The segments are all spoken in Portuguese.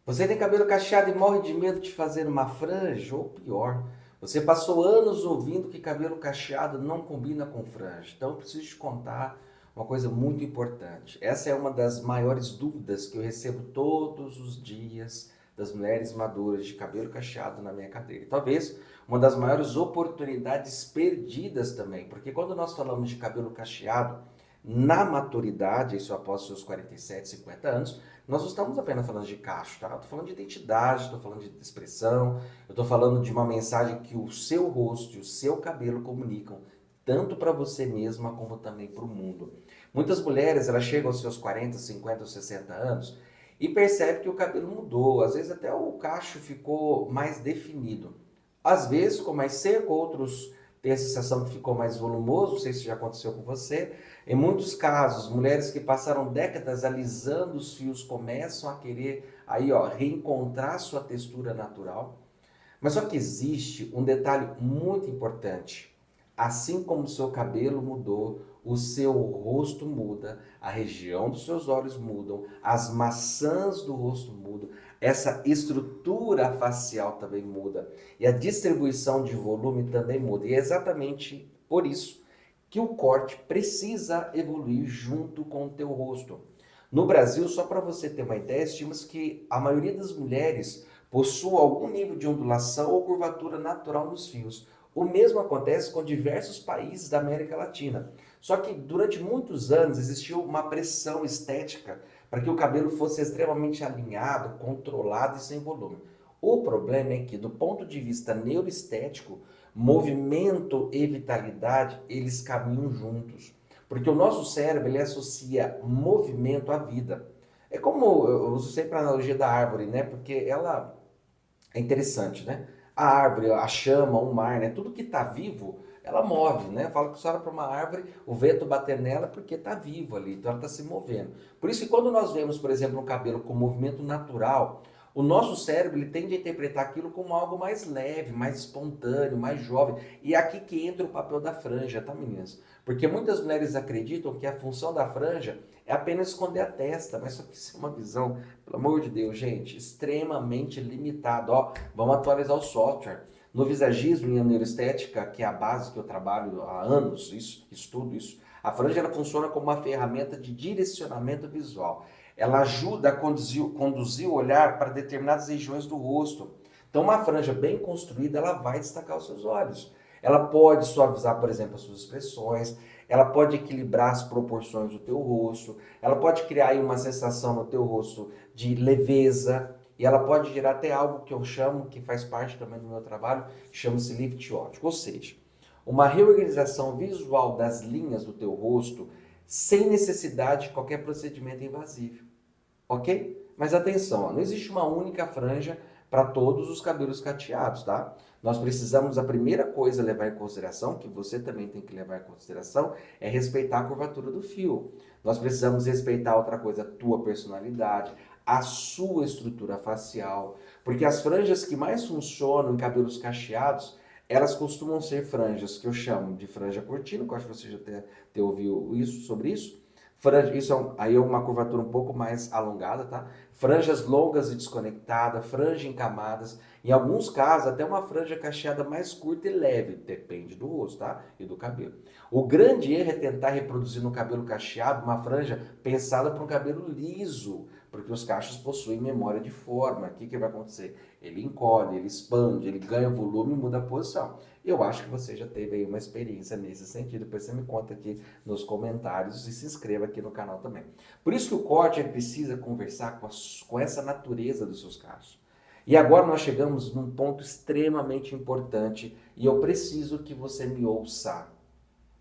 Você tem cabelo cacheado e morre de medo de fazer uma franja? Ou pior, você passou anos ouvindo que cabelo cacheado não combina com franja. Então eu preciso te contar uma coisa muito importante. Essa é uma das maiores dúvidas que eu recebo todos os dias das mulheres maduras de cabelo cacheado na minha cadeira. E talvez uma das maiores oportunidades perdidas também, porque quando nós falamos de cabelo cacheado, na maturidade, isso após seus 47, 50 anos, nós não estamos apenas falando de cacho, tá? Eu tô falando de identidade, estou falando de expressão, eu estou falando de uma mensagem que o seu rosto e o seu cabelo comunicam, tanto para você mesma como também para o mundo. Muitas mulheres, elas chegam aos seus 40, 50 ou 60 anos e percebem que o cabelo mudou, às vezes até o cacho ficou mais definido. Às vezes ficou mais seco, outros têm a sensação que ficou mais volumoso, não sei se já aconteceu com você. Em muitos casos, mulheres que passaram décadas alisando os fios começam a querer aí, ó, reencontrar sua textura natural. Mas só que existe um detalhe muito importante. Assim como o seu cabelo mudou, o seu rosto muda, a região dos seus olhos mudam, as maçãs do rosto mudam, essa estrutura facial também muda e a distribuição de volume também muda. E é exatamente por isso que o corte precisa evoluir junto com o teu rosto. No Brasil, só para você ter uma ideia, estima-se que a maioria das mulheres possua algum nível de ondulação ou curvatura natural nos fios. O mesmo acontece com diversos países da América Latina. Só que durante muitos anos existiu uma pressão estética para que o cabelo fosse extremamente alinhado, controlado e sem volume. O problema é que, do ponto de vista neuroestético, movimento e vitalidade, eles caminham juntos. Porque o nosso cérebro, ele associa movimento à vida. É como, eu uso sempre a analogia da árvore, né? Porque ela é interessante, né? A árvore, a chama, o mar, né? Tudo que está vivo, ela move, né? Fala que você olha para uma árvore, o vento bater nela porque está vivo ali, então ela está se movendo. Por isso que quando nós vemos, por exemplo, um cabelo com movimento natural, o nosso cérebro ele tende a interpretar aquilo como algo mais leve, mais espontâneo, mais jovem. E é aqui que entra o papel da franja, tá, meninas? Porque muitas mulheres acreditam que a função da franja é apenas esconder a testa, mas só que isso é uma visão, pelo amor de Deus, gente, extremamente limitada. Ó, vamos atualizar o software. No visagismo e na neuroestética, que é a base que eu trabalho há anos, isso, estudo isso, a franja ela funciona como uma ferramenta de direcionamento visual. Ela ajuda a conduzir o olhar para determinadas regiões do rosto. Então, uma franja bem construída, ela vai destacar os seus olhos. Ela pode suavizar, por exemplo, as suas expressões, ela pode equilibrar as proporções do teu rosto, ela pode criar aí uma sensação no teu rosto de leveza, e ela pode gerar até algo que eu chamo, que faz parte também do meu trabalho, chama-se lift óptico, ou seja, uma reorganização visual das linhas do teu rosto sem necessidade de qualquer procedimento invasivo, ok? Mas atenção, ó, não existe uma única franja para todos os cabelos cacheados, tá? Nós precisamos, a primeira coisa a levar em consideração, que você também tem que levar em consideração, é respeitar a curvatura do fio. Nós precisamos respeitar outra coisa, a tua personalidade, a sua estrutura facial, porque as franjas que mais funcionam em cabelos cacheados, elas costumam ser franjas que eu chamo de franja cortina, que eu acho que você já até ouviu isso, sobre isso. Franja, isso é aí é uma curvatura um pouco mais alongada, tá? Franjas longas e desconectadas, franja em camadas, em alguns casos até uma franja cacheada mais curta e leve, depende do rosto, tá? E do cabelo. O grande erro é tentar reproduzir no cabelo cacheado uma franja pensada para um cabelo liso, porque os cachos possuem memória de forma. O que, que vai acontecer? Ele encolhe, ele expande, ele ganha volume e muda a posição. Eu acho que você já teve aí uma experiência nesse sentido, depois você me conta aqui nos comentários e se inscreva aqui no canal também. Por isso que o corte precisa conversar com essa natureza dos seus cachos. E agora nós chegamos num ponto extremamente importante e eu preciso que você me ouça.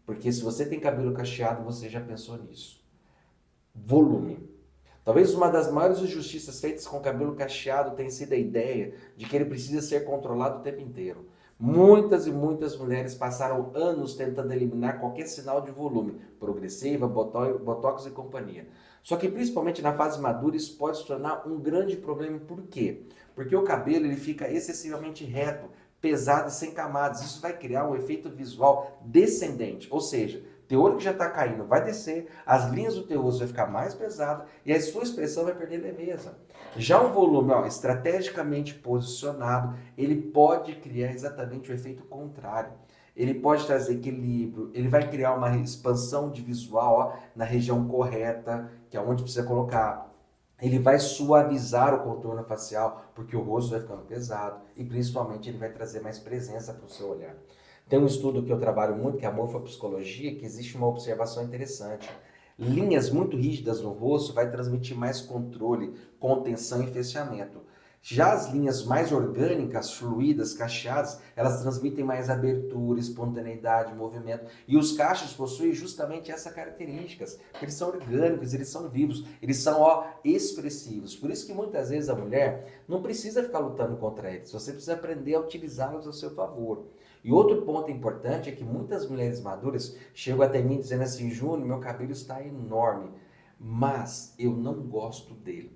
Porque se você tem cabelo cacheado, você já pensou nisso. Volume. Talvez uma das maiores injustiças feitas com o cabelo cacheado tenha sido a ideia de que ele precisa ser controlado o tempo inteiro. Muitas e muitas mulheres passaram anos tentando eliminar qualquer sinal de volume, progressiva, botox e companhia. Só que principalmente na fase madura isso pode se tornar um grande problema. Por quê? Porque o cabelo ele fica excessivamente reto, pesado e sem camadas. Isso vai criar um efeito visual descendente, ou seja, Teu olho que já está caindo vai descer, as linhas do teu rosto vai ficar mais pesada e a sua expressão vai perder leveza. Já um volume estrategicamente posicionado, ele pode criar exatamente o efeito contrário. Ele pode trazer equilíbrio, ele vai criar uma expansão de visual na região correta, que é onde precisa colocar. Ele vai suavizar o contorno facial, porque o rosto vai ficando pesado e principalmente ele vai trazer mais presença para o seu olhar. Tem um estudo que eu trabalho muito, que é a morfopsicologia, que existe uma observação interessante. Linhas muito rígidas no rosto vai transmitir mais controle, contenção e fechamento. Já as linhas mais orgânicas, fluídas, cacheadas, elas transmitem mais abertura, espontaneidade, movimento. E os cachos possuem justamente essa características. Eles são orgânicos, eles são vivos, eles são expressivos. Por isso que muitas vezes a mulher não precisa ficar lutando contra eles. Você precisa aprender a utilizá-los a seu favor. E outro ponto importante é que muitas mulheres maduras chegam até mim dizendo assim: Júnior, meu cabelo está enorme, mas eu não gosto dele.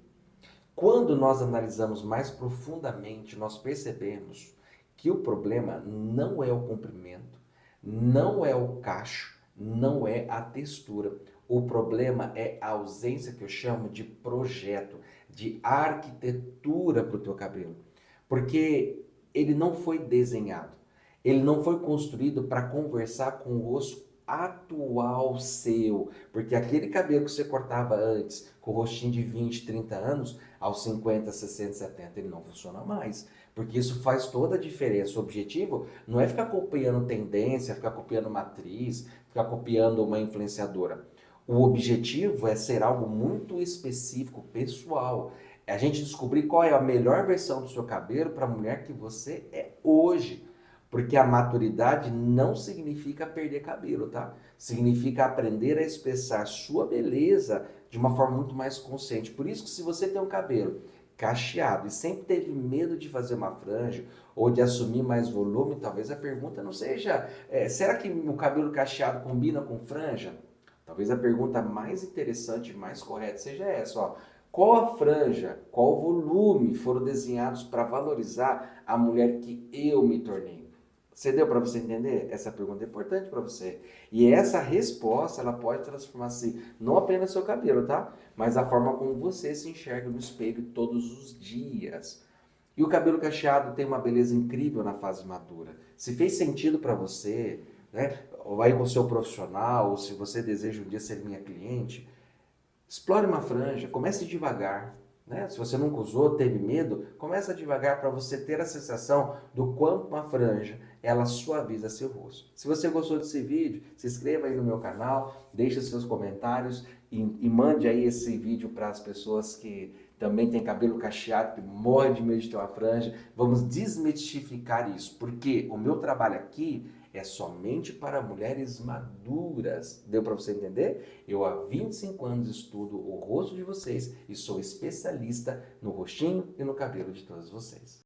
Quando nós analisamos mais profundamente, nós percebemos que o problema não é o comprimento, não é o cacho, não é a textura. O problema é a ausência que eu chamo de projeto, de arquitetura para o teu cabelo. Porque ele não foi desenhado, ele não foi construído para conversar com o rosto atual seu, porque aquele cabelo que você cortava antes, com o rostinho de 20, 30 anos, aos 50, 60, 70, ele não funciona mais, porque isso faz toda a diferença. O objetivo não é ficar copiando tendência, ficar copiando matriz, ficar copiando uma influenciadora. O objetivo é ser algo muito específico, pessoal. É a gente descobrir qual é a melhor versão do seu cabelo para a mulher que você é hoje. Porque a maturidade não significa perder cabelo, tá? Significa aprender a expressar sua beleza de uma forma muito mais consciente. Por isso que se você tem um cabelo cacheado e sempre teve medo de fazer uma franja ou de assumir mais volume, talvez a pergunta não seja, será que o cabelo cacheado combina com franja? Talvez a pergunta mais interessante e mais correta seja essa, ó. Qual a franja, qual o volume foram desenhados para valorizar a mulher que eu me tornei? Você deu para você entender? Essa pergunta é importante para você. E essa resposta, ela pode transformar-se não apenas seu cabelo, tá? Mas a forma como você se enxerga no espelho todos os dias. E o cabelo cacheado tem uma beleza incrível na fase madura. Se fez sentido para você, né? Ou aí com o seu profissional, ou se você deseja um dia ser minha cliente, explore uma franja, comece devagar. Né? Se você nunca usou, teve medo, começa devagar para você ter a sensação do quanto uma franja ela suaviza seu rosto. Se você gostou desse vídeo, se inscreva aí no meu canal, deixe seus comentários e mande aí esse vídeo para as pessoas que também têm cabelo cacheado, que morrem de medo de ter uma franja. Vamos desmistificar isso, porque o meu trabalho aqui é somente para mulheres maduras. Deu para você entender? Eu há 25 anos estudo o rosto de vocês e sou especialista no rostinho e no cabelo de todas vocês.